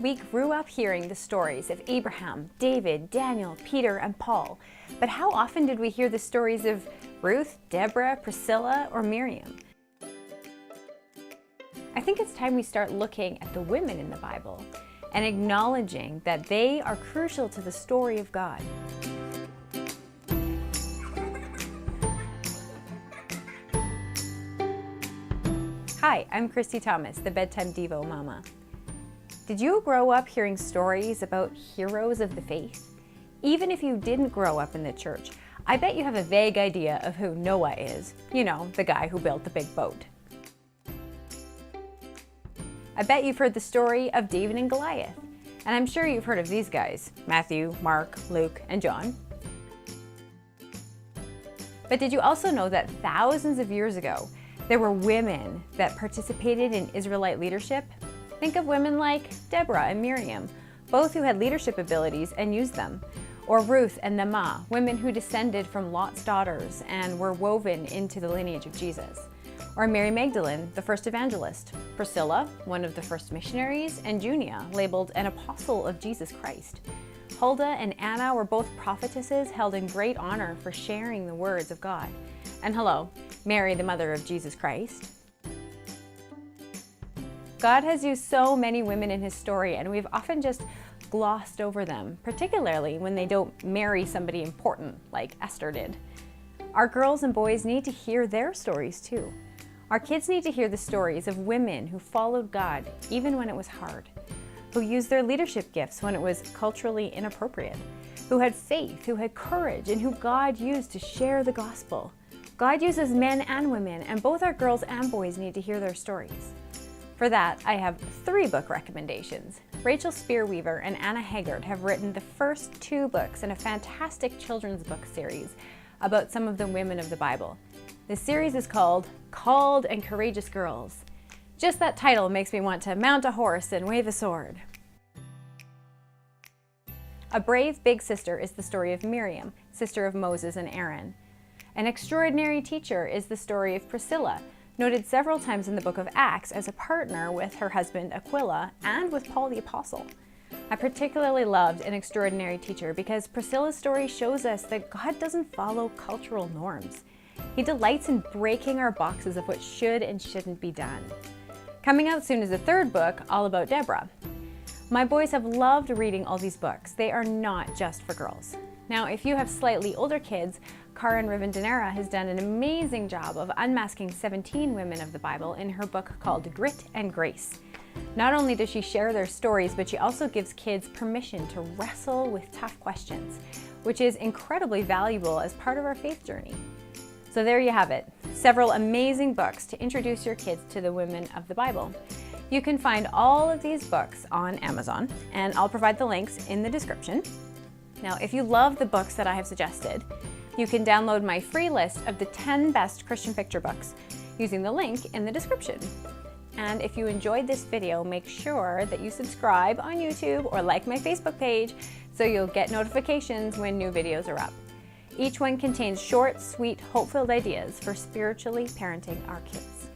We grew up hearing the stories of Abraham, David, Daniel, Peter, and Paul. But how often did we hear the stories of Ruth, Deborah, Priscilla, or Miriam? I think it's time we start looking at the women in the Bible and acknowledging that they are crucial to the story of God. Hi, I'm Christy Thomas, the Bedtime Devo Mama. Did you grow up hearing stories about heroes of the faith? Even if you didn't grow up in the church, I bet you have a vague idea of who Noah is. You know, the guy who built the big boat. I bet you've heard the story of David and Goliath. And I'm sure you've heard of these guys, Matthew, Mark, Luke, and John. But did you also know that thousands of years ago, there were women that participated in Israelite leadership? Think of women like Deborah and Miriam, both who had leadership abilities and used them. Or Ruth and Naamah, women who descended from Lot's daughters and were woven into the lineage of Jesus. Or Mary Magdalene, the first evangelist. Priscilla, one of the first missionaries, and Junia, labeled an apostle of Jesus Christ. Huldah and Anna were both prophetesses held in great honor for sharing the words of God. And hello, Mary, the mother of Jesus Christ. God has used so many women in his story, and we've often just glossed over them, particularly when they don't marry somebody important like Esther did. Our girls and boys need to hear their stories too. Our kids need to hear the stories of women who followed God even when it was hard, who used their leadership gifts when it was culturally inappropriate, who had faith, who had courage, and who God used to share the gospel. God uses men and women, and both our girls and boys need to hear their stories. For that, I have 3 book recommendations. Rachel Spearweaver and Anna Haggard have written the first 2 books in a fantastic children's book series about some of the women of the Bible. The series is called Called and Courageous Girls. Just that title makes me want to mount a horse and wave a sword. A Brave Big Sister is the story of Miriam, sister of Moses and Aaron. An Extraordinary Teacher is the story of Priscilla, noted several times in the book of Acts as a partner with her husband Aquila and with Paul the Apostle. I particularly loved An Extraordinary Teacher because Priscilla's story shows us that God doesn't follow cultural norms. He delights in breaking our boxes of what should and shouldn't be done. Coming out soon is the 3rd book, all about Deborah. My boys have loved reading all these books. They are not just for girls. Now, if you have slightly older kids, Karen Rivendenera has done an amazing job of unmasking 17 women of the Bible in her book called Grit and Grace. Not only does she share their stories, but she also gives kids permission to wrestle with tough questions, which is incredibly valuable as part of our faith journey. So there you have it, several amazing books to introduce your kids to the women of the Bible. You can find all of these books on Amazon, and I'll provide the links in the description. Now, if you love the books that I have suggested, you can download my free list of the 10 best Christian picture books using the link in the description. And if you enjoyed this video, make sure that you subscribe on YouTube or like my Facebook page so you'll get notifications when new videos are up. Each one contains short, sweet, hope-filled ideas for spiritually parenting our kids.